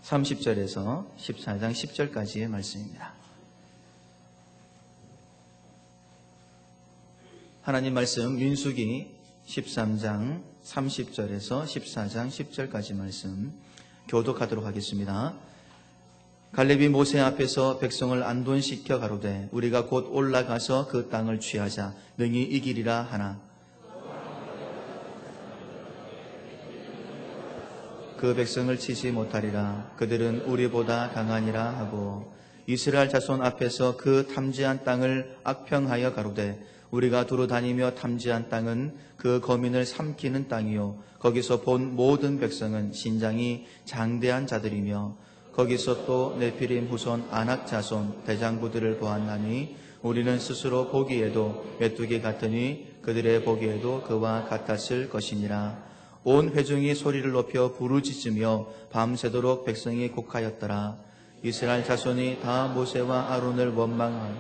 30절에서 14장 10절까지의 말씀입니다. 하나님 말씀 민수기 13장 30절에서 14장 10절까지 말씀 교독하도록 하겠습니다. 갈렙이 모세 앞에서 백성을 안돈시켜 가로되 우리가 곧 올라가서 그 땅을 취하자 능히 이기리라 하나 그 백성을 치지 못하리라. 그들은 우리보다 강하니라 하고 이스라엘 자손 앞에서 그 탐지한 땅을 악평하여 가로되 우리가 두루 다니며 탐지한 땅은 그 거민을 삼키는 땅이요 거기서 본 모든 백성은 신장이 장대한 자들이며 거기서 또 네피림 후손 아낙 자손 대장부들을 보았나니 우리는 스스로 보기에도 메뚜기 같으니 그들의 보기에도 그와 같았을 것이니라. 온 회중이 소리를 높여 부르짖으며 밤새도록 백성이 곡하였더라. 이스라엘 자손이 다 모세와 아론을 원망한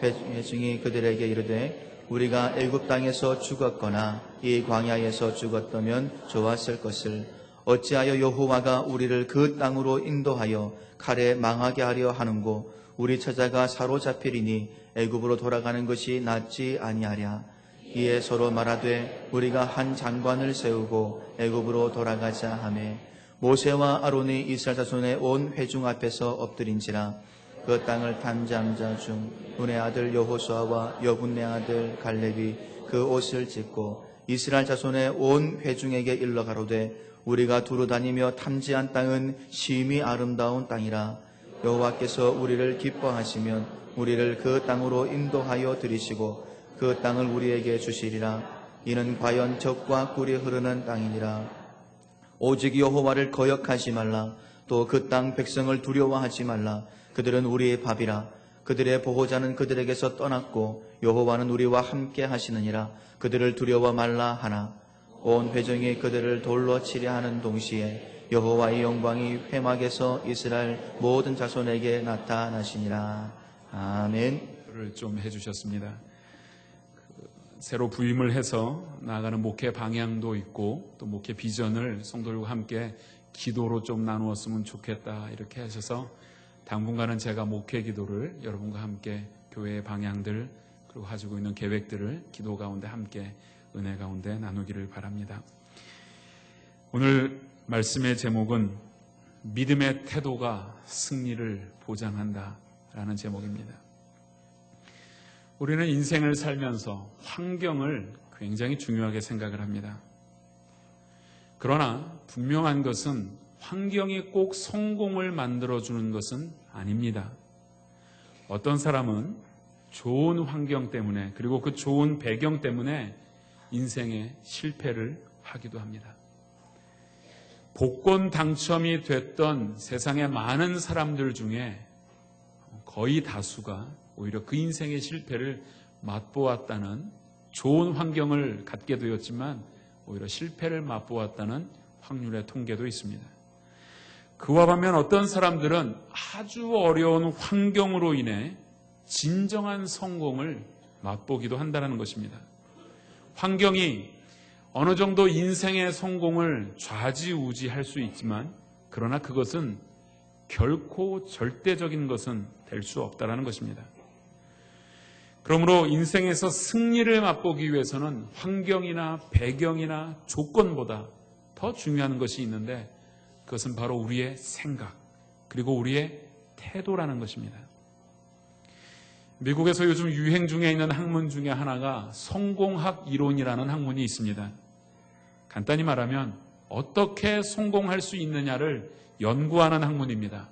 회중이 그들에게 이르되 우리가 애굽 땅에서 죽었거나 이 광야에서 죽었다면 좋았을 것을 어찌하여 여호와가 우리를 그 땅으로 인도하여 칼에 망하게 하려 하는고 우리 처자가 사로잡히리니 애굽으로 돌아가는 것이 낫지 아니하랴. 이에 서로 말하되 우리가 한 장관을 세우고 애굽으로 돌아가자 하매 모세와 아론이 이스라엘 자손의 온 회중 앞에서 엎드린지라. 그 땅을 탐지한 자 중 눈의 아들 여호수아와 여분의 아들 갈렙이 그 옷을 찢고 이스라엘 자손의 온 회중에게 일러 가로되 우리가 두루 다니며 탐지한 땅은 심히 아름다운 땅이라. 여호와께서 우리를 기뻐하시면 우리를 그 땅으로 인도하여 들이시고 그 땅을 우리에게 주시리라. 이는 과연 젖과 꿀이 흐르는 땅이니라. 오직 여호와를 거역하지 말라. 또 그 땅 백성을 두려워하지 말라. 그들은 우리의 밥이라. 그들의 보호자는 그들에게서 떠났고 여호와는 우리와 함께 하시느니라. 그들을 두려워 말라 하나 온 회중이 그들을 돌로 치려 하는 동시에 여호와의 영광이 회막에서 이스라엘 모든 자손에게 나타나시니라. 아멘. 를 좀 해주셨습니다. 새로 부임을 해서 나아가는 목회 방향도 있고 또 목회 비전을 성도들과 함께 기도로 좀 나누었으면 좋겠다 이렇게 하셔서 당분간은 제가 목회 기도를 여러분과 함께 교회의 방향들 그리고 가지고 있는 계획들을 기도 가운데 함께 은혜 가운데 나누기를 바랍니다. 오늘 말씀의 제목은 믿음의 태도가 승리를 보장한다 라는 제목입니다. 우리는 인생을 살면서 환경을 굉장히 중요하게 생각을 합니다. 그러나 분명한 것은 환경이 꼭 성공을 만들어주는 것은 아닙니다. 어떤 사람은 좋은 환경 때문에 그리고 그 좋은 배경 때문에 인생에 실패를 하기도 합니다. 복권 당첨이 됐던 세상의 많은 사람들 중에 거의 다수가 오히려 그 인생의 실패를 맛보았다는 좋은 환경을 갖게 되었지만 오히려 실패를 맛보았다는 확률의 통계도 있습니다. 그와 반면 어떤 사람들은 아주 어려운 환경으로 인해 진정한 성공을 맛보기도 한다는 것입니다. 환경이 어느 정도 인생의 성공을 좌지우지할 수 있지만 그러나 그것은 결코 절대적인 것은 될 수 없다는 것입니다. 그러므로 인생에서 승리를 맛보기 위해서는 환경이나 배경이나 조건보다 더 중요한 것이 있는데 그것은 바로 우리의 생각 그리고 우리의 태도라는 것입니다. 미국에서 요즘 유행 중에 있는 학문 중에 하나가 성공학 이론이라는 학문이 있습니다. 간단히 말하면 어떻게 성공할 수 있느냐를 연구하는 학문입니다.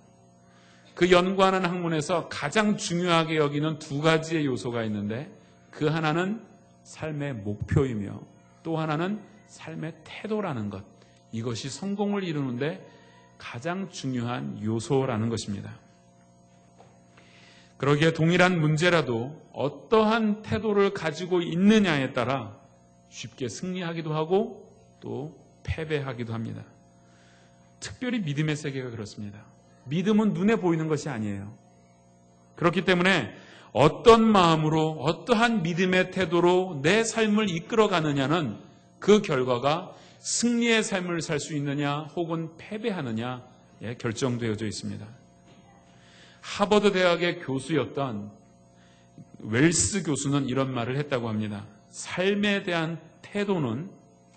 그 연구하는 학문에서 가장 중요하게 여기는 두 가지의 요소가 있는데 그 하나는 삶의 목표이며 또 하나는 삶의 태도라는 것. 이것이 성공을 이루는데 가장 중요한 요소라는 것입니다. 그러기에 동일한 문제라도 어떠한 태도를 가지고 있느냐에 따라 쉽게 승리하기도 하고 또 패배하기도 합니다. 특별히 믿음의 세계가 그렇습니다. 믿음은 눈에 보이는 것이 아니에요. 그렇기 때문에 어떤 마음으로 어떠한 믿음의 태도로 내 삶을 이끌어가느냐는 그 결과가 승리의 삶을 살 수 있느냐 혹은 패배하느냐 결정되어져 있습니다. 하버드 대학의 교수였던 웰스 교수는 이런 말을 했다고 합니다. 삶에 대한 태도는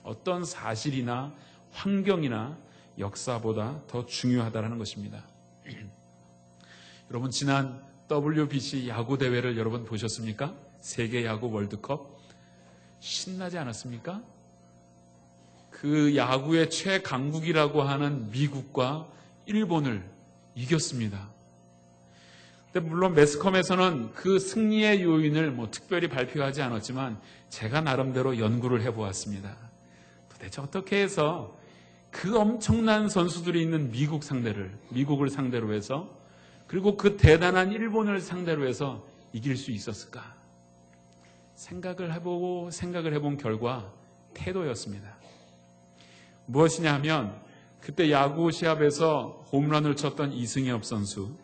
어떤 사실이나 환경이나 역사보다 더 중요하다는 것입니다. 여러분, 지난 WBC 야구 대회를 여러분 보셨습니까? 세계 야구 월드컵. 신나지 않았습니까? 그 야구의 최강국이라고 하는 미국과 일본을 이겼습니다. 근데 물론 매스컴에서는 그 승리의 요인을 특별히 발표하지 않았지만 제가 나름대로 연구를 해보았습니다. 도대체 어떻게 해서 그 엄청난 선수들이 있는 미국을 상대로 해서, 그리고 그 대단한 일본을 상대로 해서 이길 수 있었을까? 생각을 해본 결과 태도였습니다. 무엇이냐 하면 그때 야구 시합에서 홈런을 쳤던 이승엽 선수,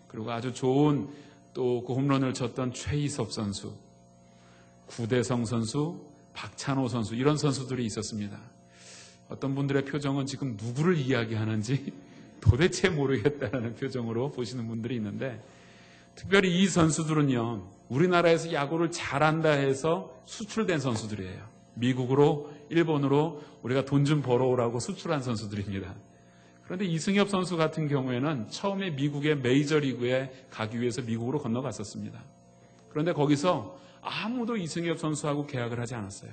그리고 아주 좋은 또 그 홈런을 쳤던 최희섭 선수, 구대성 선수, 박찬호 선수, 이런 선수들이 있었습니다. 어떤 분들의 표정은 지금 누구를 이야기하는지 도대체 모르겠다라는 표정으로 보시는 분들이 있는데, 특별히 이 선수들은요, 우리나라에서 야구를 잘한다 해서 수출된 선수들이에요. 미국으로, 일본으로 우리가 돈 좀 벌어오라고 수출한 선수들입니다. 그런데 이승엽 선수 같은 경우에는 처음에 미국의 메이저리그에 가기 위해서 미국으로 건너갔었습니다. 그런데 거기서 아무도 이승엽 선수하고 계약을 하지 않았어요.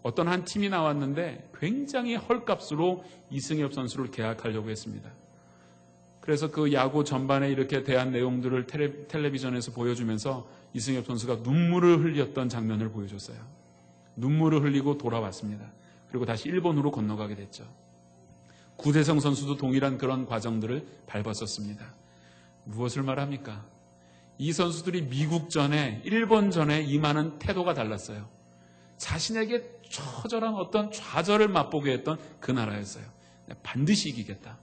어떤 한 팀이 나왔는데 굉장히 헐값으로 이승엽 선수를 계약하려고 했습니다. 그래서 그 야구 전반에 이렇게 대한 내용들을 텔레비전에서 보여주면서 이승엽 선수가 눈물을 흘렸던 장면을 보여줬어요. 눈물을 흘리고 돌아왔습니다. 그리고 다시 일본으로 건너가게 됐죠. 구대성 선수도 동일한 그런 과정들을 밟았었습니다. 무엇을 말합니까? 이 선수들이 미국전에, 일본전에 임하는 태도가 달랐어요. 자신에게 처절한 어떤 좌절을 맛보게 했던 그 나라였어요. 반드시 이기겠다.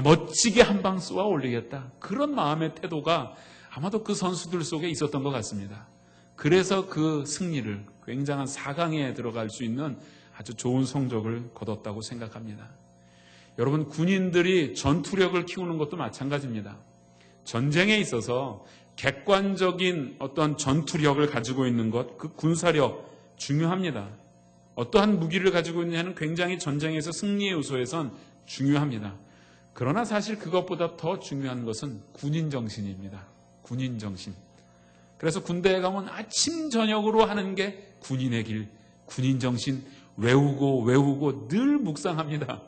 멋지게 한 방 쏘아 올리겠다. 그런 마음의 태도가 아마도 그 선수들 속에 있었던 것 같습니다. 그래서 그 승리를, 굉장한 4강에 들어갈 수 있는 아주 좋은 성적을 거뒀다고 생각합니다. 여러분, 군인들이 전투력을 키우는 것도 마찬가지입니다. 전쟁에 있어서 객관적인 어떤 전투력을 가지고 있는 것, 그 군사력 중요합니다. 어떠한 무기를 가지고 있느냐는 굉장히 전쟁에서 승리의 요소에선 중요합니다. 그러나 사실 그것보다 더 중요한 것은 군인 정신입니다. 군인 정신. 그래서 군대에 가면 아침 저녁으로 하는 게 군인의 길, 군인 정신 외우고 늘 묵상합니다.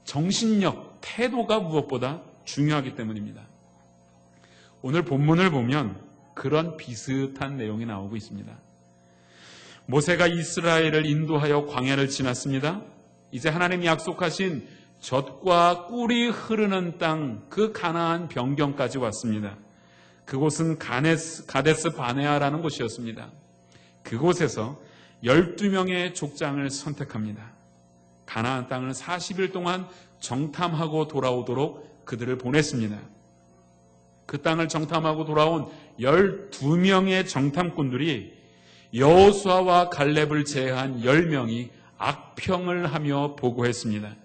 정신력, 태도가 무엇보다 중요하기 때문입니다. 오늘 본문을 보면 그런 비슷한 내용이 나오고 있습니다. 모세가 이스라엘을 인도하여 광야를 지났습니다. 이제 하나님이 약속하신 젖과 꿀이 흐르는 땅, 그 가나안 변경까지 왔습니다. 그곳은 가데스 바네아라는 곳이었습니다. 그곳에서 12명의 족장을 선택합니다. 가나안 땅을 40일 동안 정탐하고 돌아오도록 그들을 보냈습니다. 그 땅을 정탐하고 돌아온 12명의 정탐꾼들이 여호수아와 갈렙을 제외한 10명이 악평을 하며 보고했습니다.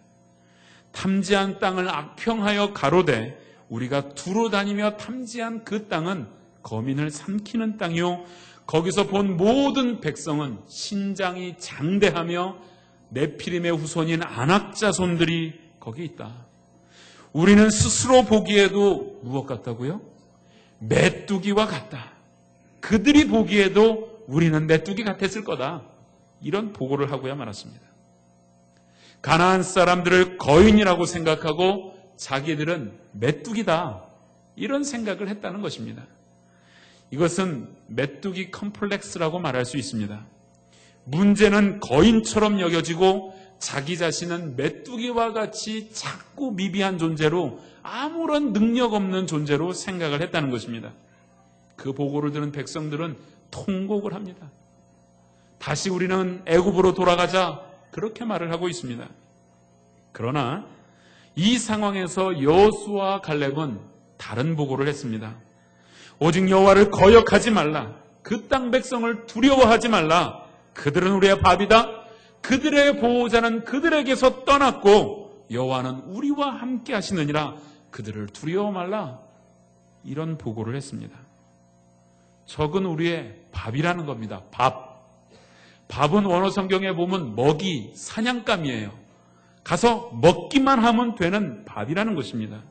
탐지한 땅을 악평하여 가로되 우리가 두루 다니며 탐지한 그 땅은 거민을 삼키는 땅이요 거기서 본 모든 백성은 신장이 장대하며 네피림의 후손인 아낙 자손들이 거기 있다. 우리는 스스로 보기에도 무엇 같다고요? 메뚜기와 같다. 그들이 보기에도 우리는 메뚜기 같았을 거다. 이런 보고를 하고야 말았습니다. 가나안 사람들을 거인이라고 생각하고 자기들은 메뚜기다. 이런 생각을 했다는 것입니다. 이것은 메뚜기 컴플렉스라고 말할 수 있습니다. 문제는 거인처럼 여겨지고 자기 자신은 메뚜기와 같이 작고 미비한 존재로 아무런 능력 없는 존재로 생각을 했다는 것입니다. 그 보고를 들은 백성들은 통곡을 합니다. 다시 우리는 애굽으로 돌아가자 그렇게 말을 하고 있습니다. 그러나 이 상황에서 여호수아와 갈렙은 다른 보고를 했습니다. 오직 여호와를 거역하지 말라. 그 땅 백성을 두려워하지 말라. 그들은 우리의 밥이다. 그들의 보호자는 그들에게서 떠났고 여호와는 우리와 함께 하시느니라. 그들을 두려워 말라. 이런 보고를 했습니다. 적은 우리의 밥이라는 겁니다. 밥은 원어 성경에 보면 먹이, 사냥감이에요. 가서 먹기만 하면 되는 밥이라는 것입니다.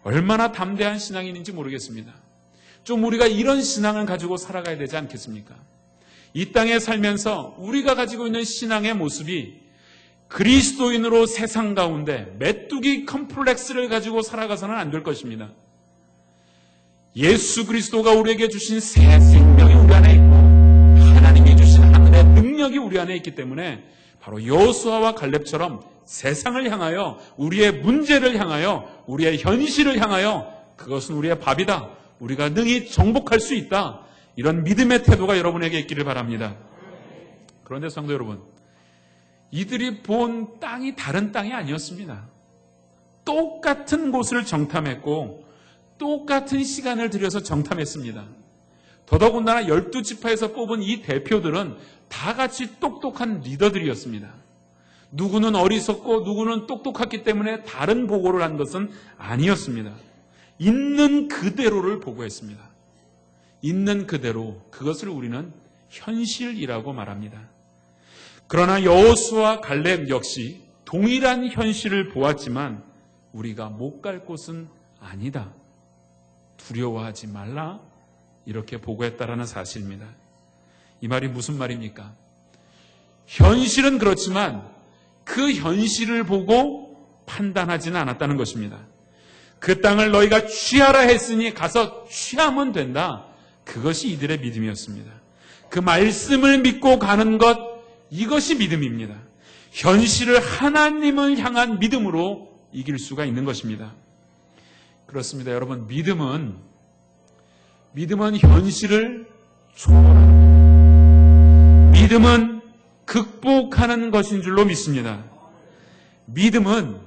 얼마나 담대한 신앙인인지 모르겠습니다. 좀 우리가 이런 신앙을 가지고 살아가야 되지 않겠습니까? 이 땅에 살면서 우리가 가지고 있는 신앙의 모습이 그리스도인으로 세상 가운데 메뚜기 컴플렉스를 가지고 살아가서는 안 될 것입니다. 예수 그리스도가 우리에게 주신 새 생명이 우리 안에 있고 하나님이 주신 하늘의 능력이 우리 안에 있기 때문에 바로 여호수아와 갈렙처럼 세상을 향하여, 우리의 문제를 향하여, 우리의 현실을 향하여 그것은 우리의 밥이다, 우리가 능히 정복할 수 있다, 이런 믿음의 태도가 여러분에게 있기를 바랍니다. 그런데 성도 여러분, 이들이 본 땅이 다른 땅이 아니었습니다. 똑같은 곳을 정탐했고 똑같은 시간을 들여서 정탐했습니다. 더더군다나 12지파에서 뽑은 이 대표들은 다 같이 똑똑한 리더들이었습니다. 누구는 어리석고 누구는 똑똑했기 때문에 다른 보고를 한 것은 아니었습니다. 있는 그대로를 보고했습니다. 있는 그대로, 그것을 우리는 현실이라고 말합니다. 그러나 여호수아 갈렙 역시 동일한 현실을 보았지만 우리가 못 갈 곳은 아니다, 두려워하지 말라, 이렇게 보고했다라는 사실입니다. 이 말이 무슨 말입니까? 현실은 그렇지만 그 현실을 보고 판단하지는 않았다는 것입니다. 그 땅을 너희가 취하라 했으니 가서 취하면 된다, 그것이 이들의 믿음이었습니다. 그 말씀을 믿고 가는 것, 이것이 믿음입니다. 현실을 하나님을 향한 믿음으로 이길 수가 있는 것입니다. 그렇습니다. 여러분, 믿음은 현실을 초월합니다. 믿음은 극복하는 것인 줄로 믿습니다. 믿음은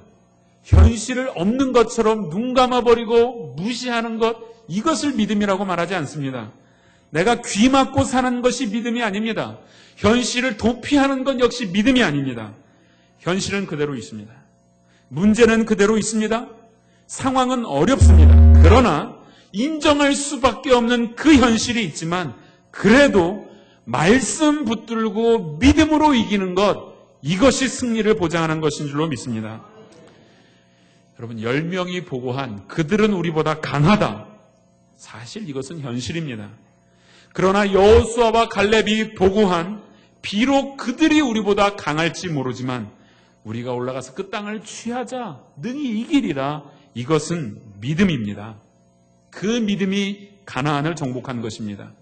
현실을 없는 것처럼 눈 감아버리고 무시하는 것, 이것을 믿음이라고 말하지 않습니다. 내가 귀 막고 사는 것이 믿음이 아닙니다. 현실을 도피하는 건 역시 믿음이 아닙니다. 현실은 그대로 있습니다. 문제는 그대로 있습니다. 상황은 어렵습니다. 그러나 인정할 수밖에 없는 그 현실이 있지만 그래도 말씀 붙들고 믿음으로 이기는 것, 이것이 승리를 보장하는 것인 줄로 믿습니다. 여러분, 10명이 보고한 그들은 우리보다 강하다, 사실 이것은 현실입니다. 그러나 여호수아와 갈렙이 보고한 비록 그들이 우리보다 강할지 모르지만 우리가 올라가서 그 땅을 취하자, 능히 이기리라, 이것은 믿음입니다. 그 믿음이 가나안을 정복한 것입니다.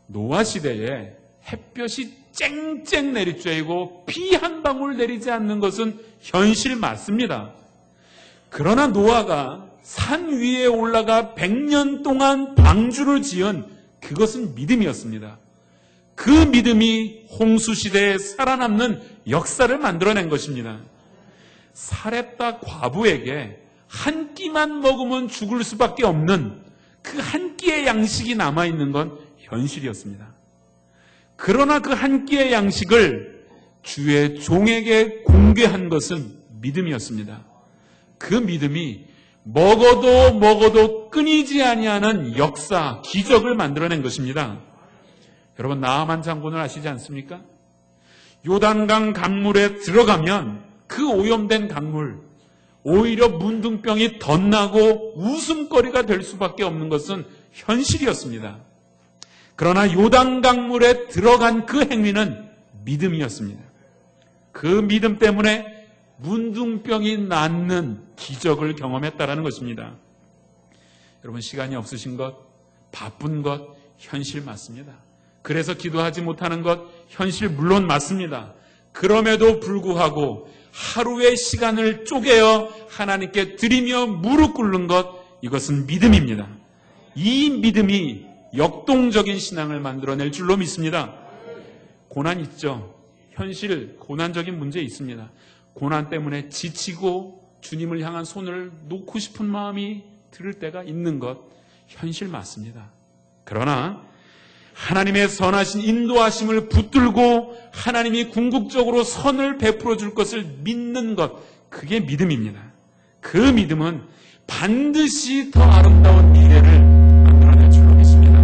노아 시대에 햇볕이 쨍쨍 내리쬐고 비 한 방울 내리지 않는 것은 현실 맞습니다. 그러나 노아가 산 위에 올라가 100년 동안 방주를 지은 그것은 믿음이었습니다. 그 믿음이 홍수 시대에 살아남는 역사를 만들어낸 것입니다. 사렙다 과부에게 한 끼만 먹으면 죽을 수밖에 없는 그 한 끼의 양식이 남아있는 건 현실이었습니다. 그러나 그 한 끼의 양식을 주의 종에게 공개한 것은 믿음이었습니다. 그 믿음이 먹어도 끊이지 아니하는 역사, 기적을 만들어낸 것입니다. 여러분, 나아만 장군을 아시지 않습니까? 요단강 강물에 들어가면 그 오염된 강물, 오히려 문둥병이 덧나고 웃음거리가 될 수밖에 없는 것은 현실이었습니다. 그러나 요단 강물에 들어간 그 행위는 믿음이었습니다. 그 믿음 때문에 문둥병이 낫는 기적을 경험했다라는 것입니다. 여러분, 시간이 없으신 것, 바쁜 것, 현실 맞습니다. 그래서 기도하지 못하는 것, 현실 물론 맞습니다. 그럼에도 불구하고 하루의 시간을 쪼개어 하나님께 드리며 무릎 꿇는 것, 이것은 믿음입니다. 이 믿음이 역동적인 신앙을 만들어낼 줄로 믿습니다. 고난 있죠. 현실, 고난적인 문제 있습니다. 고난 때문에 지치고 주님을 향한 손을 놓고 싶은 마음이 들 때가 있는 것, 현실 맞습니다. 그러나 하나님의 선하신 인도하심을 붙들고 하나님이 궁극적으로 선을 베풀어 줄 것을 믿는 것, 그게 믿음입니다. 그 믿음은 반드시 더 아름다운 미래를 만들어낼 줄로 믿습니다.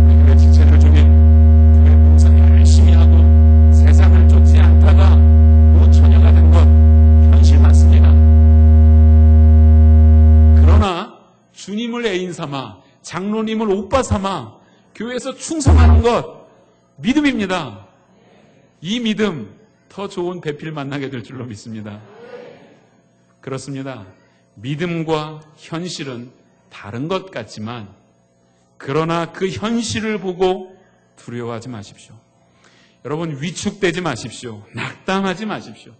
우리 교회 지체들 중에 교회 봉사 열심히 하고 세상을 쫓지 않다가 무처녀가 된 것 현실 맞습니다. 그러나 주님을 애인 삼아 장로님을 오빠 삼아 교회에서 충성하는 것 믿음입니다. 이 믿음 더 좋은 배필 만나게 될 줄로 믿습니다. 그렇습니다. 믿음과 현실은 다른 것 같지만 그러나 그 현실을 보고 두려워하지 마십시오. 여러분 위축되지 마십시오. 낙담하지 마십시오.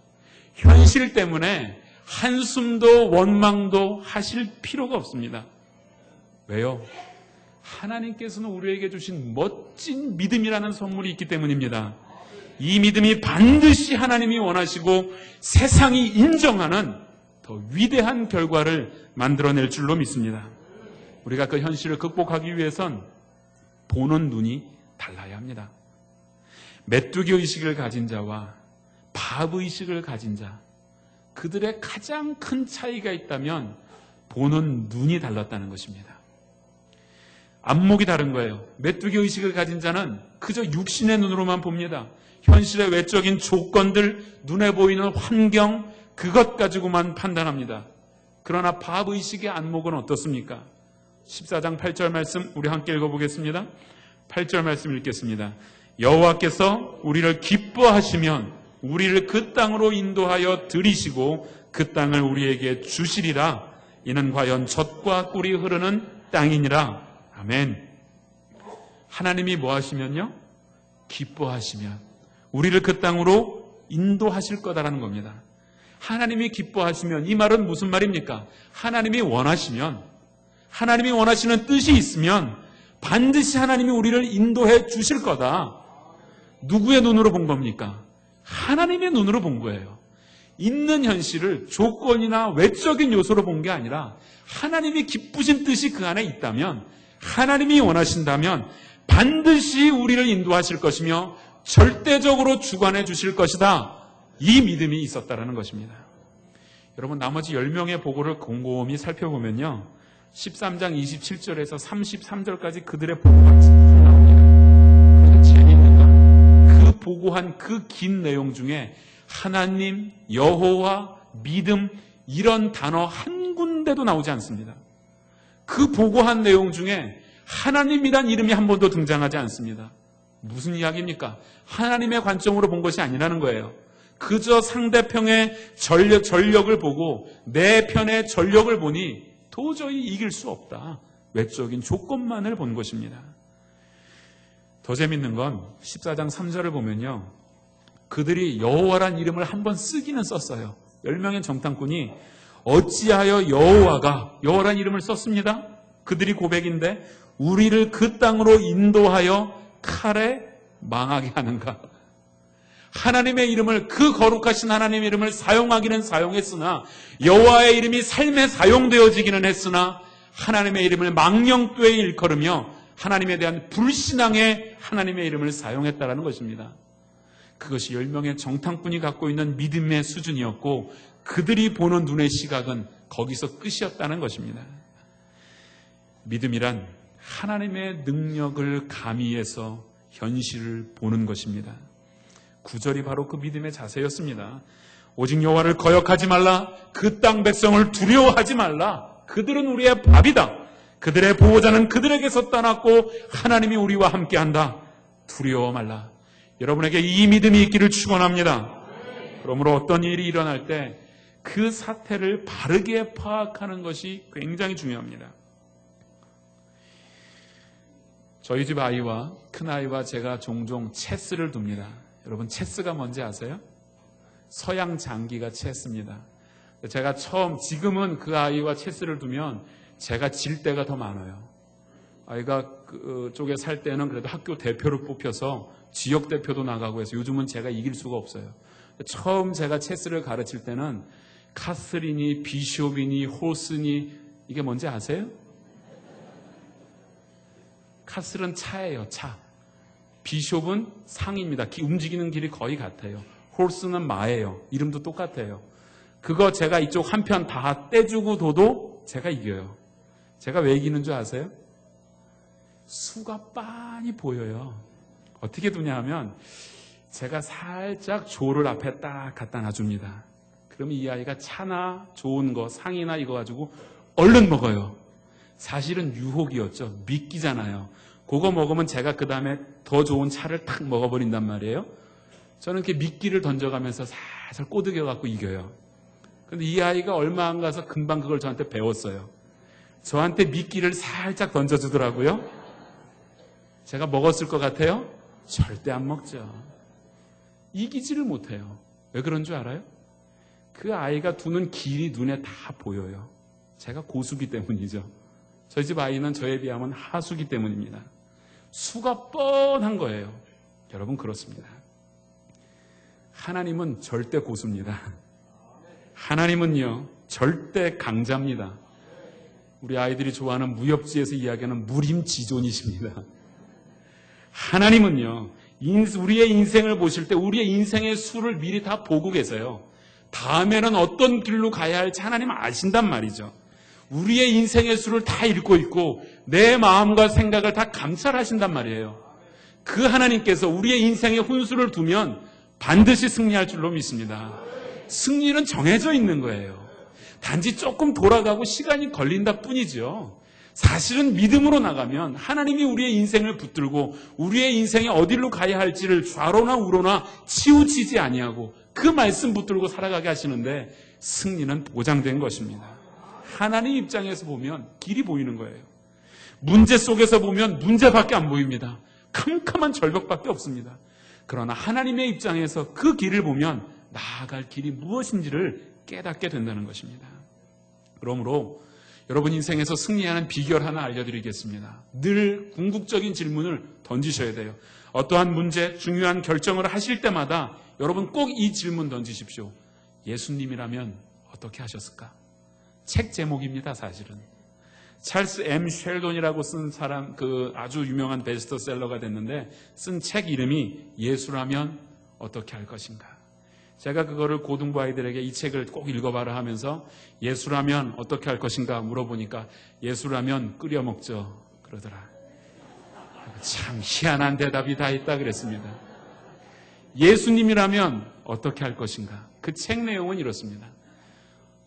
현실 때문에 한숨도 원망도 하실 필요가 없습니다. 왜요? 하나님께서는 우리에게 주신 멋진 믿음이라는 선물이 있기 때문입니다. 이 믿음이 반드시 하나님이 원하시고 세상이 인정하는 더 위대한 결과를 만들어낼 줄로 믿습니다. 우리가 그 현실을 극복하기 위해선 보는 눈이 달라야 합니다. 메뚜기 의식을 가진 자와 밥 의식을 가진 자, 그들의 가장 큰 차이가 있다면 보는 눈이 달랐다는 것입니다. 안목이 다른 거예요. 메뚜기 의식을 가진 자는 그저 육신의 눈으로만 봅니다. 현실의 외적인 조건들, 눈에 보이는 환경, 그것 가지고만 판단합니다. 그러나 밥 의식의 안목은 어떻습니까? 14장 8절 말씀 우리 함께 읽어보겠습니다. 8절 말씀 읽겠습니다. 여호와께서 우리를 기뻐하시면 우리를 그 땅으로 인도하여 들이시고 그 땅을 우리에게 주시리라. 이는 과연 젖과 꿀이 흐르는 땅이니라. 아멘. 하나님이 뭐 하시면요? 기뻐하시면 우리를 그 땅으로 인도하실 거다라는 겁니다. 하나님이 기뻐하시면 이 말은 무슨 말입니까? 하나님이 원하시면, 하나님이 원하시는 뜻이 있으면 반드시 하나님이 우리를 인도해 주실 거다. 누구의 눈으로 본 겁니까? 하나님의 눈으로 본 거예요. 있는 현실을 조건이나 외적인 요소로 본 게 아니라 하나님이 기쁘신 뜻이 그 안에 있다면, 하나님이 원하신다면 반드시 우리를 인도하실 것이며 절대적으로 주관해 주실 것이다. 이 믿음이 있었다라는 것입니다. 여러분 나머지 10명의 보고를 곰곰이 살펴보면요. 13장 27절에서 33절까지 그들의 보고가 나옵니다. 그래서 재미있는 건 그 보고한 그 긴 내용 중에 하나님, 여호와, 믿음 이런 단어 한 군데도 나오지 않습니다. 그 보고한 내용 중에 하나님이란 이름이 한 번도 등장하지 않습니다. 무슨 이야기입니까? 하나님의 관점으로 본 것이 아니라는 거예요. 그저 상대편의 전력을 보고 내 편의 전력을 보니 도저히 이길 수 없다. 외적인 조건만을 본 것입니다. 더 재밌는 건 14장 3절을 보면요. 그들이 여호와란 이름을 한번 쓰기는 썼어요. 10명의 정탐꾼이 어찌하여 여호와란 이름을 썼습니다. 그들이 고백인데 우리를 그 땅으로 인도하여 칼에 망하게 하는가. 하나님의 이름을, 그 거룩하신 하나님의 이름을 사용하기는 사용했으나 여호와의 이름이 삶에 사용되어지기는 했으나 하나님의 이름을 망령되이 일컬으며 하나님에 대한 불신앙의 하나님의 이름을 사용했다라는 것입니다. 그것이 10명의 정탐꾼이 갖고 있는 믿음의 수준이었고 그들이 보는 눈의 시각은 거기서 끝이었다는 것입니다. 믿음이란 하나님의 능력을 가미해서 현실을 보는 것입니다. 9절이 바로 그 믿음의 자세였습니다. 오직 여호와를 거역하지 말라. 그 땅 백성을 두려워하지 말라. 그들은 우리의 밥이다. 그들의 보호자는 그들에게서 떠났고 하나님이 우리와 함께한다. 두려워 말라. 여러분에게 이 믿음이 있기를 축원합니다. 그러므로 어떤 일이 일어날 때 그 사태를 바르게 파악하는 것이 굉장히 중요합니다. 저희 집 아이와 큰아이와 제가 종종 체스를 둡니다. 여러분 체스가 뭔지 아세요? 서양 장기가 체스입니다. 제가 지금은 그 아이와 체스를 두면 제가 질 때가 더 많아요. 아이가 그쪽에 살 때는 그래도 학교 대표를 뽑혀서 지역 대표도 나가고 해서 요즘은 제가 이길 수가 없어요. 처음 제가 체스를 가르칠 때는 카슬이니 비숍이니 호스니 이게 뭔지 아세요? 카슬은 차예요. 차. 비숍은 상입니다. 움직이는 길이 거의 같아요. 홀스는 마예요. 이름도 똑같아요. 그거 제가 이쪽 한 편 다 떼주고 둬도 제가 이겨요. 제가 왜 이기는 줄 아세요? 수가 빤히 보여요. 어떻게 두냐 하면 제가 살짝 조를 앞에 딱 갖다 놔줍니다. 그러면 이 아이가 차나 좋은 거, 상이나 이거 가지고 얼른 먹어요. 사실은 유혹이었죠. 미끼잖아요. 그거 먹으면 제가 그 다음에 더 좋은 차를 탁 먹어버린단 말이에요. 저는 이렇게 미끼를 던져가면서 살살 꼬드겨갖고 이겨요. 근데 이 아이가 얼마 안 가서 금방 그걸 저한테 배웠어요. 저한테 미끼를 살짝 던져주더라고요. 제가 먹었을 것 같아요? 절대 안 먹죠. 이기지를 못해요. 왜 그런 줄 알아요? 그 아이가 두는 길이 눈에 다 보여요. 제가 고수기 때문이죠. 저희 집 아이는 저에 비하면 하수기 때문입니다. 수가 뻔한 거예요. 여러분 그렇습니다. 하나님은 절대 고수입니다. 하나님은요 절대 강자입니다. 우리 아이들이 좋아하는 무협지에서 이야기하는 무림지존이십니다. 하나님은요 우리의 인생을 보실 때 우리의 인생의 수를 미리 다 보고 계세요. 다음에는 어떤 길로 가야 할지 하나님은 아신단 말이죠. 우리의 인생의 수를 다 읽고 있고 내 마음과 생각을 다 감찰하신단 말이에요. 그 하나님께서 우리의 인생에 훈수를 두면 반드시 승리할 줄로 믿습니다. 승리는 정해져 있는 거예요. 단지 조금 돌아가고 시간이 걸린다 뿐이죠. 사실은 믿음으로 나가면 하나님이 우리의 인생을 붙들고 우리의 인생에 어디로 가야 할지를 좌로나 우로나 치우치지 아니하고 그 말씀 붙들고 살아가게 하시는데 승리는 보장된 것입니다. 하나님 입장에서 보면 길이 보이는 거예요. 문제 속에서 보면 문제밖에 안 보입니다. 캄캄한 절벽밖에 없습니다. 그러나 하나님의 입장에서 그 길을 보면 나아갈 길이 무엇인지를 깨닫게 된다는 것입니다. 그러므로 여러분 인생에서 승리하는 비결 하나 알려드리겠습니다. 늘 궁극적인 질문을 던지셔야 돼요. 어떠한 문제, 중요한 결정을 하실 때마다 여러분 꼭 이 질문 던지십시오. 예수님이라면 어떻게 하셨을까? 책 제목입니다, 사실은. 찰스 M. 쉘돈이라고 쓴 사람, 그 아주 유명한 베스트셀러가 됐는데 쓴 책 이름이 예수라면 어떻게 할 것인가. 제가 그거를 고등부 아이들에게 이 책을 꼭 읽어봐라 하면서 예수라면 어떻게 할 것인가 물어보니까 예수라면 끓여 먹죠 그러더라. 참 희한한 대답이 다 있다 그랬습니다. 예수님이라면 어떻게 할 것인가. 그 책 내용은 이렇습니다.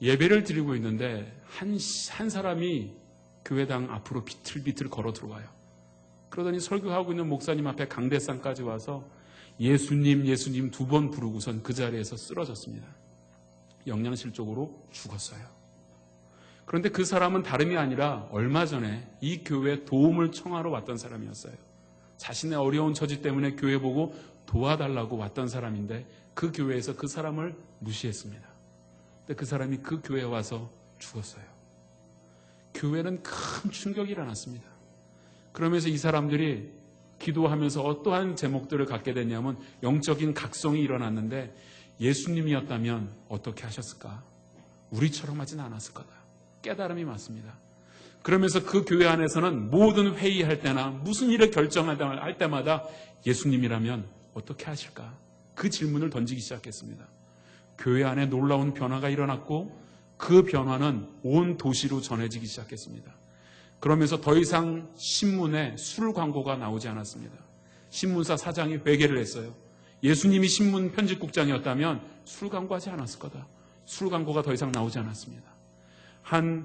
예배를 드리고 있는데 한 사람이 교회당 앞으로 비틀비틀 걸어 들어와요. 그러더니 설교하고 있는 목사님 앞에 강대상까지 와서 예수님, 예수님 2번 부르고선 그 자리에서 쓰러졌습니다. 영양실적으로 죽었어요. 그런데 그 사람은 다름이 아니라 얼마 전에 이 교회에 도움을 청하러 왔던 사람이었어요. 자신의 어려운 처지 때문에 교회 보고 도와달라고 왔던 사람인데 그 교회에서 그 사람을 무시했습니다. 근데 그 사람이 그 교회에 와서 죽었어요. 교회는 큰 충격이 일어났습니다. 그러면서 이 사람들이 기도하면서 어떠한 제목들을 갖게 됐냐면 영적인 각성이 일어났는데 예수님이었다면 어떻게 하셨을까? 우리처럼 하진 않았을 거다. 깨달음이 맞습니다. 그러면서 그 교회 안에서는 모든 회의할 때나 무슨 일을 결정할 때마다 예수님이라면 어떻게 하실까? 그 질문을 던지기 시작했습니다. 교회 안에 놀라운 변화가 일어났고 그 변화는 온 도시로 전해지기 시작했습니다. 그러면서 더 이상 신문에 술 광고가 나오지 않았습니다. 신문사 사장이 회개를 했어요. 예수님이 신문 편집국장이었다면 술 광고하지 않았을 거다. 술 광고가 더 이상 나오지 않았습니다. 한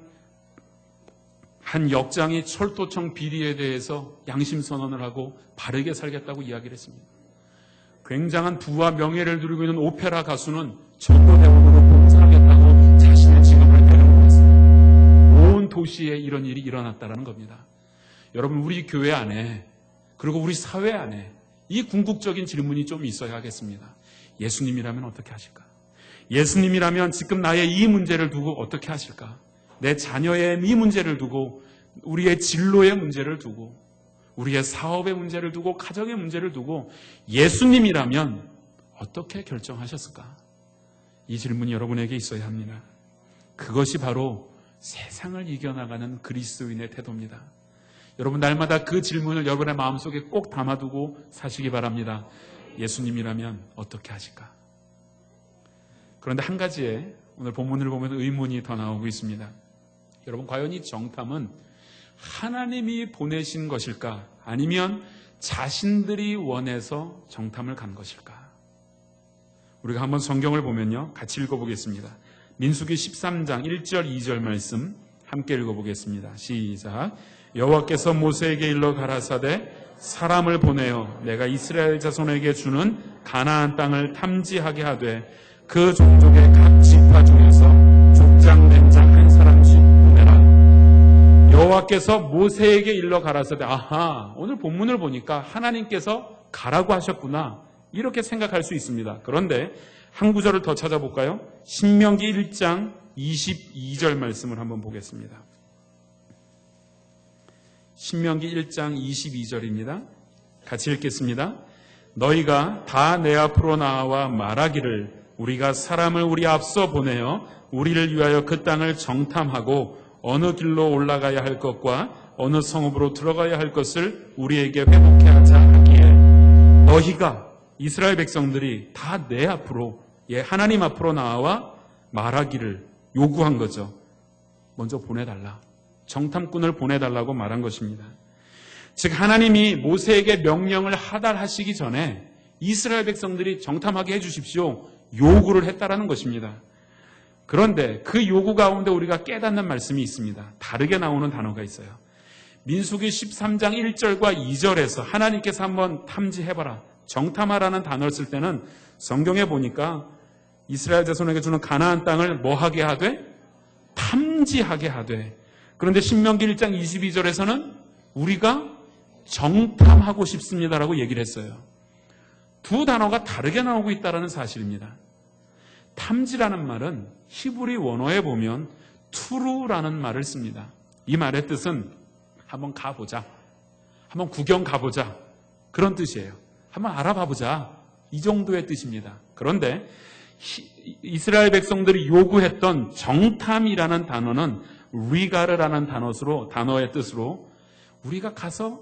역장이 철도청 비리에 대해서 양심 선언을 하고 바르게 살겠다고 이야기를 했습니다. 굉장한 부와 명예를 누리고 있는 오페라 가수는 전도대원으로 봉사하겠다고 자신의 직업을 내려놓았습니다. 온 도시에 이런 일이 일어났다는 겁니다. 여러분 우리 교회 안에 그리고 우리 사회 안에 이 궁극적인 질문이 좀 있어야 하겠습니다. 예수님이라면 어떻게 하실까? 예수님이라면 지금 나의 이 문제를 두고 어떻게 하실까? 내 자녀의 이 문제를 두고 우리의 진로의 문제를 두고 우리의 사업의 문제를 두고 가정의 문제를 두고 예수님이라면 어떻게 결정하셨을까? 이 질문이 여러분에게 있어야 합니다. 그것이 바로 세상을 이겨나가는 그리스도인의 태도입니다. 여러분 날마다 그 질문을 여러분의 마음속에 꼭 담아두고 사시기 바랍니다. 예수님이라면 어떻게 하실까? 그런데 한 가지에 오늘 본문을 보면 의문이 더 나오고 있습니다. 여러분, 과연 이 정탐은 하나님이 보내신 것일까? 아니면 자신들이 원해서 정탐을 간 것일까? 우리가 한번 성경을 보면요, 같이 읽어보겠습니다. 민수기 13장 1절 2절 말씀 함께 읽어보겠습니다. 시작. 여호와께서 모세에게 일러 가라사대 사람을 보내어 내가 이스라엘 자손에게 주는 가나안 땅을 탐지하게 하되 그 종족의 각 지파 중에서 족장된 자 한 사람씩 보내라. 여호와께서 모세에게 일러 가라사대, 아하, 오늘 본문을 보니까 하나님께서 가라고 하셨구나, 이렇게 생각할 수 있습니다. 그런데 한 구절을 더 찾아볼까요? 신명기 1장 22절 말씀을 한번 보겠습니다. 신명기 1장 22절입니다. 같이 읽겠습니다. 너희가 다 내 앞으로 나와 말하기를 우리가 사람을 우리 앞서 보내어 우리를 위하여 그 땅을 정탐하고 어느 길로 올라가야 할 것과 어느 성읍으로 들어가야 할 것을 우리에게 회복해 하자 하기에, 너희가 이스라엘 백성들이 다 내 앞으로, 하나님 앞으로 나와 말하기를 요구한 거죠. 먼저 보내달라. 정탐꾼을 보내달라고 말한 것입니다. 즉 하나님이 모세에게 명령을 하달하시기 전에 이스라엘 백성들이 정탐하게 해주십시오, 요구를 했다라는 것입니다. 그런데 그 요구 가운데 우리가 깨닫는 말씀이 있습니다. 다르게 나오는 단어가 있어요. 민수기 13장 1절과 2절에서 하나님께서 한번 탐지해봐라, 정탐하라는 단어를 쓸 때는 성경에 보니까 이스라엘 자손에게 주는 가나안 땅을 뭐 하게 하되? 탐지하게 하되. 그런데 신명기 1장 22절에서는 우리가 정탐하고 싶습니다라고 얘기를 했어요. 두 단어가 다르게 나오고 있다는 사실입니다. 탐지라는 말은 히브리 원어에 보면 투루라는 말을 씁니다. 이 말의 뜻은 한번 가보자, 한번 구경 가보자, 그런 뜻이에요. 한번 알아봐보자, 이 정도의 뜻입니다. 그런데 이스라엘 백성들이 요구했던 정탐이라는 단어는 리가르라는 단어의 뜻으로 우리가 가서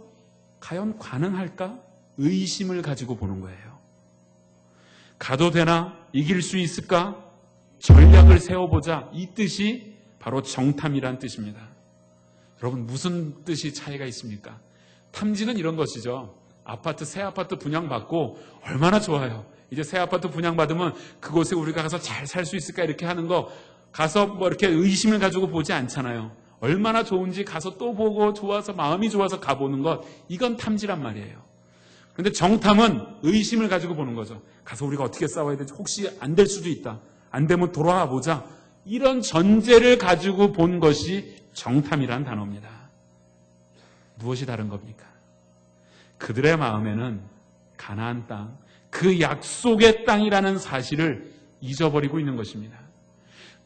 과연 가능할까? 의심을 가지고 보는 거예요. 가도 되나? 이길 수 있을까? 전략을 세워보자, 이 뜻이 바로 정탐이란 뜻입니다. 여러분, 무슨 뜻이 차이가 있습니까? 탐지는 이런 것이죠. 새 아파트 분양받고 얼마나 좋아요. 이제 새 아파트 분양받으면 그곳에 우리가 가서 잘 살 수 있을까, 이렇게 하는 거 가서 뭐 이렇게 의심을 가지고 보지 않잖아요. 얼마나 좋은지 가서 또 보고 좋아서, 마음이 좋아서 가보는 것, 이건 탐지란 말이에요. 그런데 정탐은 의심을 가지고 보는 거죠. 가서 우리가 어떻게 싸워야 되지? 혹시 안 될 수도 있다. 안 되면 돌아와 보자. 이런 전제를 가지고 본 것이 정탐이란 단어입니다. 무엇이 다른 겁니까? 그들의 마음에는 가나안 땅, 그 약속의 땅이라는 사실을 잊어버리고 있는 것입니다.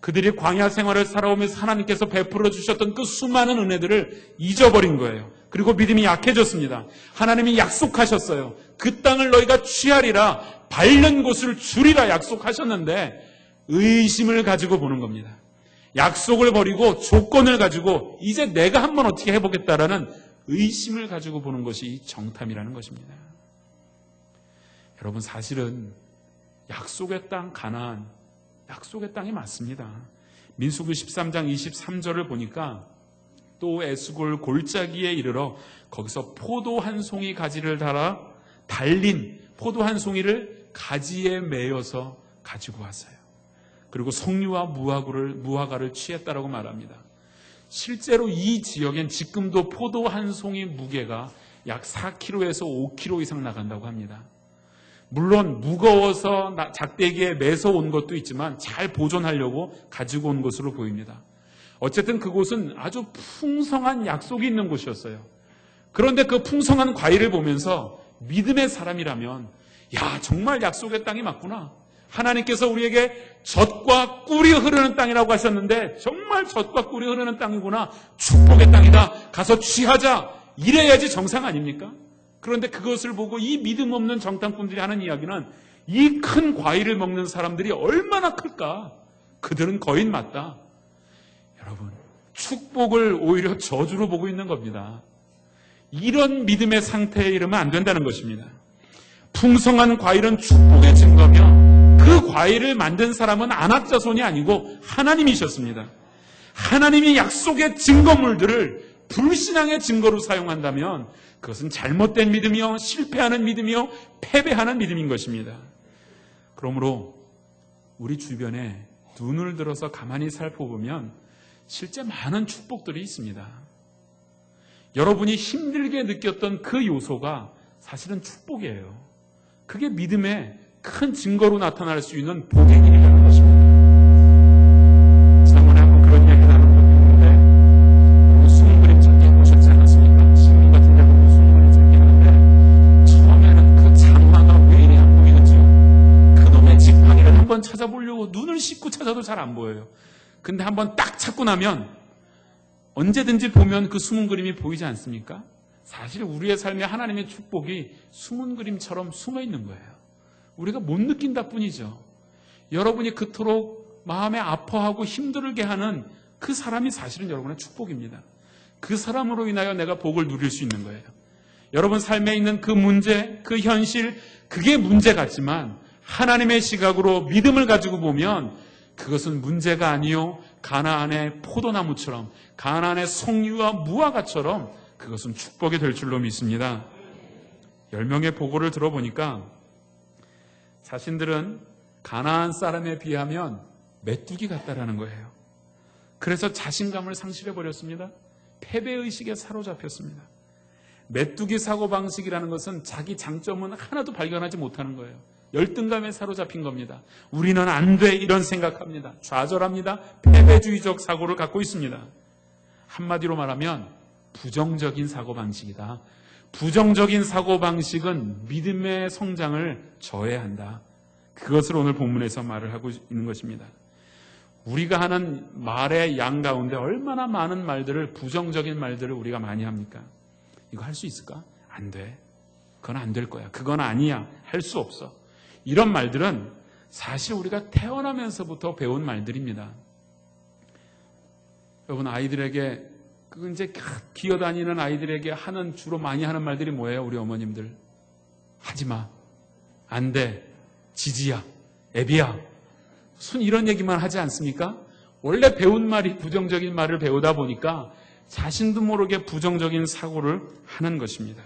그들이 광야 생활을 살아오면서 하나님께서 베풀어 주셨던 그 수많은 은혜들을 잊어버린 거예요. 그리고 믿음이 약해졌습니다. 하나님이 약속하셨어요. 그 땅을 너희가 취하리라, 밟는 곳을 주리라 약속하셨는데 의심을 가지고 보는 겁니다. 약속을 버리고 조건을 가지고 이제 내가 한번 어떻게 해보겠다라는 의심을 가지고 보는 것이 정탐이라는 것입니다. 여러분, 사실은 약속의 땅 가나안, 약속의 땅이 맞습니다. 민수기 13장 23절을 보니까 또 에스골 골짜기에 이르러 거기서 포도 한 송이 가지를 달린 포도 한 송이를 가지에 매여서 가지고 왔어요. 그리고 석류와 무화과를 취했다라고 말합니다. 실제로 이 지역엔 지금도 포도 한 송이 무게가 약 4kg에서 5kg 이상 나간다고 합니다. 물론 무거워서 작대기에 매서 온 것도 있지만 잘 보존하려고 가지고 온 것으로 보입니다. 어쨌든 그곳은 아주 풍성한 약속이 있는 곳이었어요. 그런데 그 풍성한 과일을 보면서 믿음의 사람이라면, 야, 정말 약속의 땅이 맞구나. 하나님께서 우리에게 젖과 꿀이 흐르는 땅이라고 하셨는데 정말 젖과 꿀이 흐르는 땅이구나. 축복의 땅이다. 가서 취하자. 이래야지 정상 아닙니까? 그런데 그것을 보고 이 믿음 없는 정탐꾼들이 하는 이야기는 이 큰 과일을 먹는 사람들이 얼마나 클까? 그들은 거인 맞다. 여러분, 축복을 오히려 저주로 보고 있는 겁니다. 이런 믿음의 상태에 이르면 안 된다는 것입니다. 풍성한 과일은 축복의 증거며 그 과일을 만든 사람은 아낙 자손이 아니고 하나님이셨습니다. 하나님이 약속의 증거물들을 불신앙의 증거로 사용한다면 그것은 잘못된 믿음이요, 실패하는 믿음이요, 패배하는 믿음인 것입니다. 그러므로 우리 주변에 눈을 들어서 가만히 살펴보면 실제 많은 축복들이 있습니다. 여러분이 힘들게 느꼈던 그 요소가 사실은 축복이에요. 그게 믿음의 큰 증거로 나타날 수 있는 복의 길이라는 것입니다. 지난번에 한번 그런 이야기 나눴는데 숨은 그림 찾기 보셨지 않았습니까? 신문 같은 데 보면 숨은 그림 찾기 하는데 처음에는 그 장마가 왜 이리 안 보이는지요. 그놈의 지팡이를 한번 찾아보려고 눈을 씻고 찾아도 잘 안 보여요. 근데 한번 딱 찾고 나면 언제든지 보면 그 숨은 그림이 보이지 않습니까? 사실 우리의 삶에 하나님의 축복이 숨은 그림처럼 숨어 있는 거예요. 우리가 못 느낀다 뿐이죠. 여러분이 그토록 마음에 아파하고 힘들게 하는 그 사람이 사실은 여러분의 축복입니다. 그 사람으로 인하여 내가 복을 누릴 수 있는 거예요. 여러분 삶에 있는 그 문제, 그 현실, 그게 문제 같지만 하나님의 시각으로 믿음을 가지고 보면 그것은 문제가 아니요, 가나안의 포도나무처럼, 가나안의 송유와 무화과처럼 그것은 축복이 될 줄로 믿습니다. 10명의 보고를 들어보니까 자신들은 가나안 사람에 비하면 메뚜기 같다라는 거예요. 그래서 자신감을 상실해버렸습니다. 패배의식에 사로잡혔습니다. 메뚜기 사고방식이라는 것은 자기 장점은 하나도 발견하지 못하는 거예요. 열등감에 사로잡힌 겁니다. 우리는 안 돼, 이런 생각합니다. 좌절합니다. 패배주의적 사고를 갖고 있습니다. 한마디로 말하면 부정적인 사고방식이다. 부정적인 사고방식은 믿음의 성장을 저해한다. 그것을 오늘 본문에서 말을 하고 있는 것입니다. 우리가 하는 말의 양 가운데 얼마나 많은 말들을, 부정적인 말들을 우리가 많이 합니까? 이거 할 수 있을까? 안 돼. 그건 안 될 거야. 그건 아니야. 할 수 없어. 이런 말들은 사실 우리가 태어나면서부터 배운 말들입니다. 여러분, 아이들에게, 이제 기어다니는 아이들에게 주로 많이 하는 말들이 뭐예요? 우리 어머님들. 하지 마. 안 돼. 지지야. 애비야. 무슨 이런 얘기만 하지 않습니까? 원래 배운 말이 부정적인 말을 배우다 보니까 자신도 모르게 부정적인 사고를 하는 것입니다.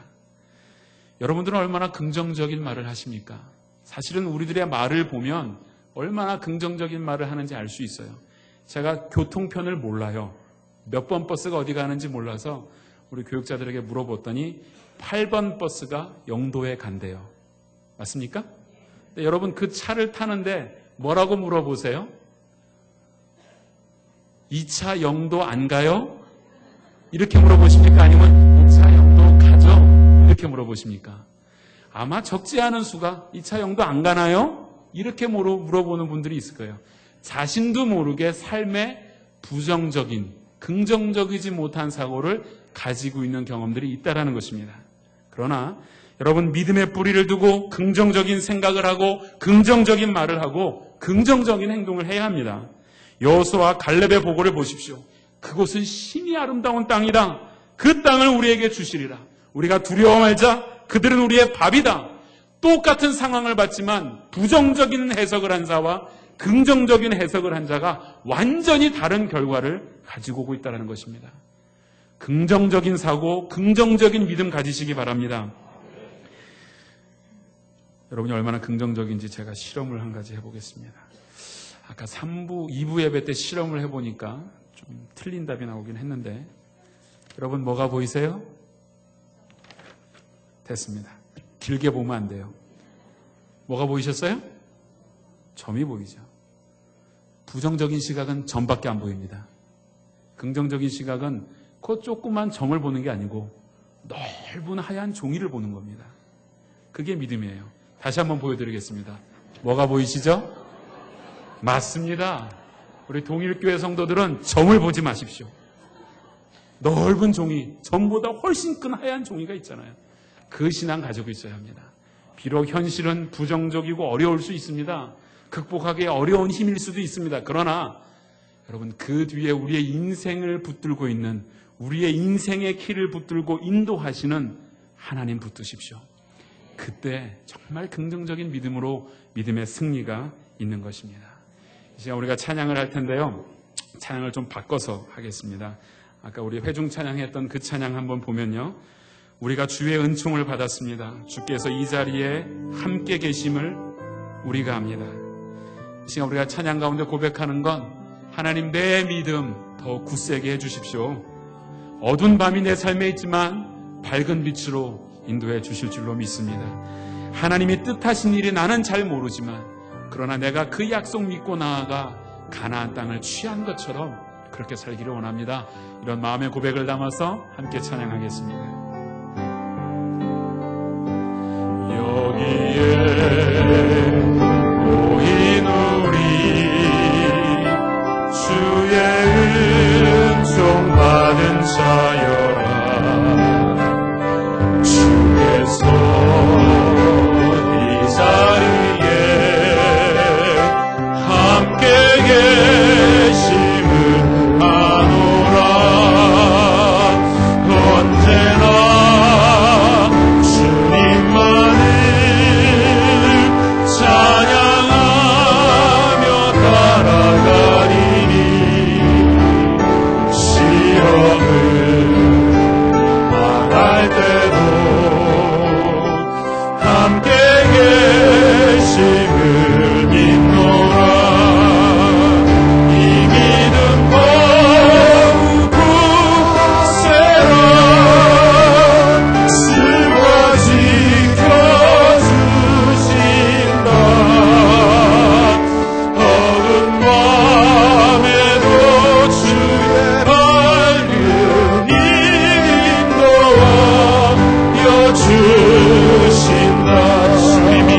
여러분들은 얼마나 긍정적인 말을 하십니까? 사실은 우리들의 말을 보면 얼마나 긍정적인 말을 하는지 알 수 있어요. 제가 교통편을 몰라요. 몇 번 버스가 어디 가는지 몰라서 우리 교육자들에게 물어봤더니 8번 버스가 영도에 간대요. 맞습니까? 근데 여러분 그 차를 타는데 뭐라고 물어보세요? 이 차 영도 안 가요? 이렇게 물어보십니까? 아니면 이 차 영도 가죠? 이렇게 물어보십니까? 아마 적지 않은 수가 이 차 영도 안 가나요? 이렇게 물어보는 분들이 있을 거예요. 자신도 모르게 삶에 부정적인, 긍정적이지 못한 사고를 가지고 있는 경험들이 있다는 것입니다. 그러나 여러분, 믿음의 뿌리를 두고 긍정적인 생각을 하고 긍정적인 말을 하고 긍정적인 행동을 해야 합니다. 여호수아와 갈렙의 보고를 보십시오. 그곳은 심히 아름다운 땅이다. 그 땅을 우리에게 주시리라. 우리가 두려워 말자. 그들은 우리의 밥이다. 똑같은 상황을 봤지만 부정적인 해석을 한 자와 긍정적인 해석을 한 자가 완전히 다른 결과를 가지고 오고 있다는 것입니다. 긍정적인 사고, 긍정적인 믿음 가지시기 바랍니다. 여러분이 얼마나 긍정적인지 제가 실험을 한 가지 해보겠습니다. 아까 2부 예배 때 실험을 해보니까 좀 틀린 답이 나오긴 했는데 여러분 뭐가 보이세요? 됐습니다. 길게 보면 안 돼요. 뭐가 보이셨어요? 점이 보이죠. 부정적인 시각은 점밖에 안 보입니다. 긍정적인 시각은 그 조그만 점을 보는 게 아니고 넓은 하얀 종이를 보는 겁니다. 그게 믿음이에요. 다시 한번 보여드리겠습니다. 뭐가 보이시죠? 맞습니다. 우리 동일교회 성도들은 점을 보지 마십시오. 넓은 종이, 점보다 훨씬 큰 하얀 종이가 있잖아요. 그 신앙 가지고 있어야 합니다. 비록 현실은 부정적이고 어려울 수 있습니다. 극복하기 어려운 힘일 수도 있습니다. 그러나 여러분, 그 뒤에 우리의 인생을 붙들고 있는, 우리의 인생의 키를 붙들고 인도하시는 하나님 붙드십시오. 그때 정말 긍정적인 믿음으로 믿음의 승리가 있는 것입니다. 이 시간 우리가 찬양을 할 텐데요. 찬양을 좀 바꿔서 하겠습니다. 아까 우리 회중 찬양했던 그 찬양 한번 보면요. 우리가 주의 은총을 받았습니다. 주께서 이 자리에 함께 계심을 우리가 압니다. 이 시간 우리가 찬양 가운데 고백하는 건 하나님 내 믿음 더 굳세게 해주십시오. 어두운 밤이 내 삶에 있지만 밝은 빛으로 인도해 주실 줄로 믿습니다. 하나님이 뜻하신 일이 나는 잘 모르지만 그러나 내가 그 약속 믿고 나아가 가나안 땅을 취한 것처럼 그렇게 살기를 원합니다. 이런 마음의 고백을 담아서 함께 찬양하겠습니다. 여기에 모인 우리 주의 은총 받은 자여라. 주께서 이 자리에 함께 계심을 아노라. 언제나 주님만을 찬양하며 따라가리니 시험을 당할 때도 함께 계심을 믿노라. 이 믿음 더욱 굳세라. 주가 지켜주신다. 어두운 밤에도 주의 밝은 인도하여 주신다. 주님이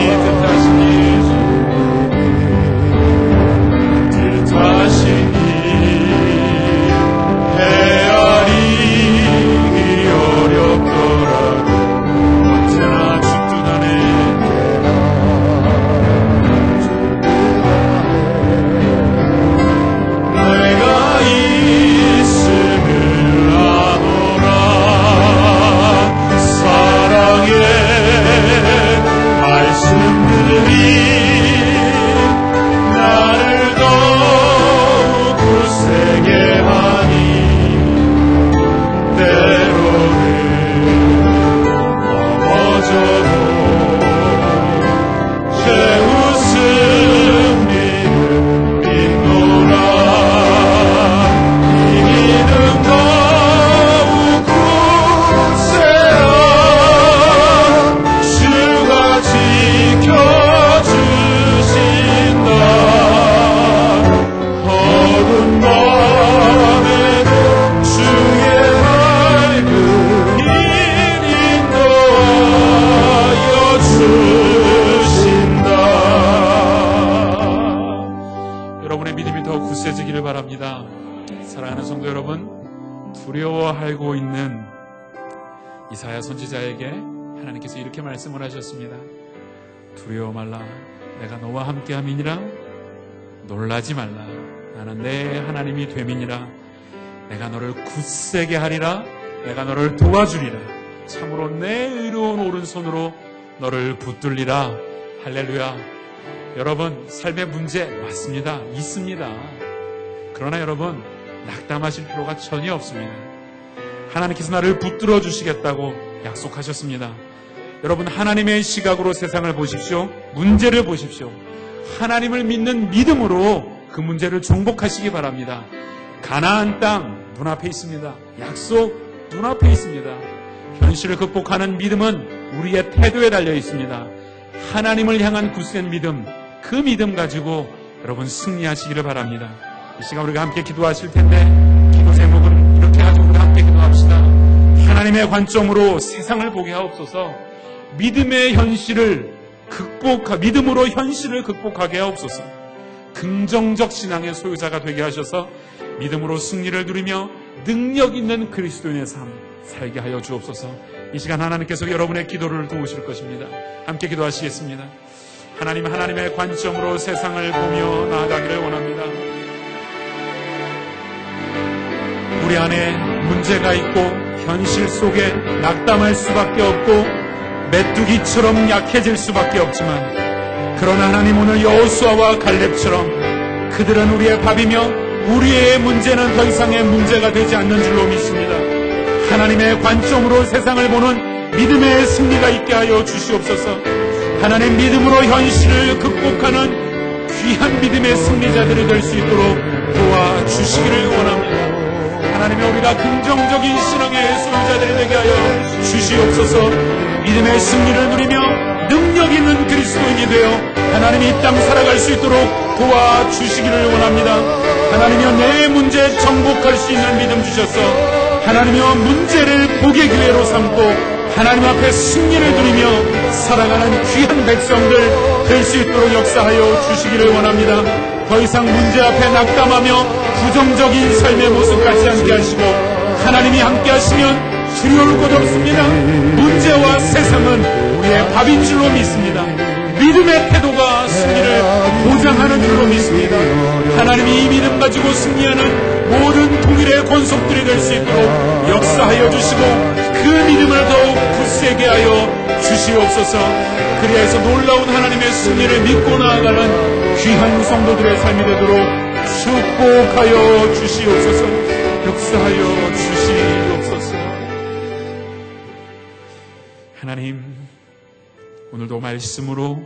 뜻하신 일 헤아리기 어렵더라도 언제나 주 뜻 안에 내가 있음을 아노라. 사랑의 말씀들이 나를 더욱 굳세게 하니 때로는 넘어져도 제 웃음 믿노라. 이 믿음 더욱 굳세라. 주가 지켜주신다. 어두운 밤에도 주의 밝은 일 인도하여 주신다. 여러분의 믿음이 더 굳세지기를 바랍니다. 사랑하는 성도 여러분, 두려워하고 있는 이사야 선지자에게 하나님께서 이렇게 말씀을 하셨습니다. 두려워 말라. 내가 너와 함께함이니라. 놀라지 말라. 나는 내 하나님이 됨이니라. 내가 너를 굳세게 하리라. 내가 너를 도와주리라. 참으로 내 의로운 오른손으로 너를 붙들리라. 할렐루야. 여러분, 삶의 문제 맞습니다. 있습니다. 그러나 여러분, 낙담하실 필요가 전혀 없습니다. 하나님께서 나를 붙들어 주시겠다고 약속하셨습니다. 여러분, 하나님의 시각으로 세상을 보십시오. 문제를 보십시오. 하나님을 믿는 믿음으로 그 문제를 정복하시기 바랍니다. 가나안 땅 눈앞에 있습니다. 약속 눈앞에 있습니다. 현실을 극복하는 믿음은 우리의 태도에 달려 있습니다. 하나님을 향한 굳센 믿음, 그 믿음 가지고 여러분 승리하시기를 바랍니다. 이 시간 우리가 함께 기도하실 텐데 기도 제목은 이렇게 가지고 우리가 함께 기도합시다. 하나님의 관점으로 세상을 보게 하옵소서. 믿음의 현실을 믿음으로 현실을 극복하게 하옵소서. 긍정적 신앙의 소유자가 되게 하셔서 믿음으로 승리를 누리며 능력 있는 그리스도인의 삶 살게 하여 주옵소서. 이 시간 하나님께서 여러분의 기도를 도우실 것입니다. 함께 기도하시겠습니다. 하나님, 하나님의 관점으로 세상을 보며 나아가기를 원합니다. 우리 안에 문제가 있고 현실 속에 낙담할 수밖에 없고 메뚜기처럼 약해질 수밖에 없지만 그러나 하나님 오늘 여호수아와 갈렙처럼 그들은 우리의 밥이며 우리의 문제는 더 이상의 문제가 되지 않는 줄로 믿습니다. 하나님의 관점으로 세상을 보는 믿음의 승리가 있게 하여 주시옵소서. 하나님 믿음으로 현실을 극복하는 귀한 믿음의 승리자들이 될 수 있도록 도와주시기를 원합니다. 하나님의 우리가 긍정적인 신앙의 소유자들이 되게 하여 주시옵소서. 믿음의 승리를 누리며 능력 있는 그리스도인이 되어 하나님이 이 땅 살아갈 수 있도록 도와주시기를 원합니다. 하나님이여 내 문제 정복할 수 있는 믿음 주셔서 하나님이여 문제를 복의 기회로 삼고 하나님 앞에 승리를 누리며 살아가는 귀한 백성들 될 수 있도록 역사하여 주시기를 원합니다. 더 이상 문제 앞에 낙담하며 부정적인 삶의 모습 갖지 않게 하시고 하나님이 함께 하시면 두려울 것 없습니다. 문제와 세상은 우리의 밥인 줄로 믿습니다. 믿음의 태도가 승리를 보장하는 줄로 믿습니다. 하나님이 이 믿음 가지고 승리하는 모든 통일의 권속들이 될 수 있도록 역사하여 주시고 그 믿음을 더욱 굳세게 하여 주시옵소서. 그리하여서 놀라운 하나님의 승리를 믿고 나아가는 귀한 성도들의 삶이 되도록 축복하여 주시옵소서. 역사하여 주시옵소서. 하나님, 오늘도 말씀으로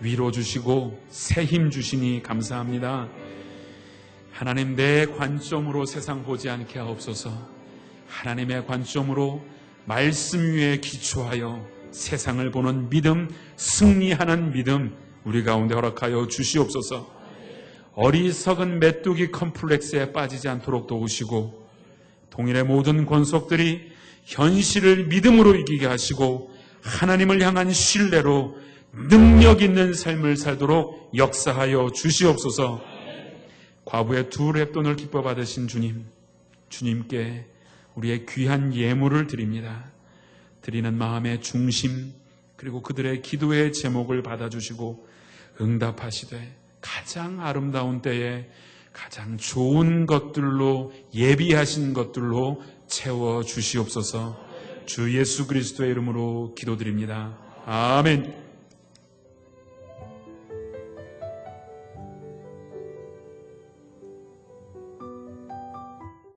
위로 주시고 새 힘 주시니 감사합니다. 하나님, 내 관점으로 세상 보지 않게 하옵소서. 하나님의 관점으로 말씀 위에 기초하여 세상을 보는 믿음, 승리하는 믿음 우리 가운데 허락하여 주시옵소서. 어리석은 메뚜기 컴플렉스에 빠지지 않도록 도우시고 동일의 모든 권속들이 현실을 믿음으로 이기게 하시고 하나님을 향한 신뢰로 능력 있는 삶을 살도록 역사하여 주시옵소서. 과부의 두 렙돈을 기뻐 받으신 주님, 주님께 우리의 귀한 예물을 드립니다. 드리는 마음의 중심 그리고 그들의 기도의 제목을 받아주시고 응답하시되 가장 아름다운 때에 가장 좋은 것들로 예비하신 것들로 채워 주시옵소서. 주 예수 그리스도의 이름으로 기도드립니다. 아멘.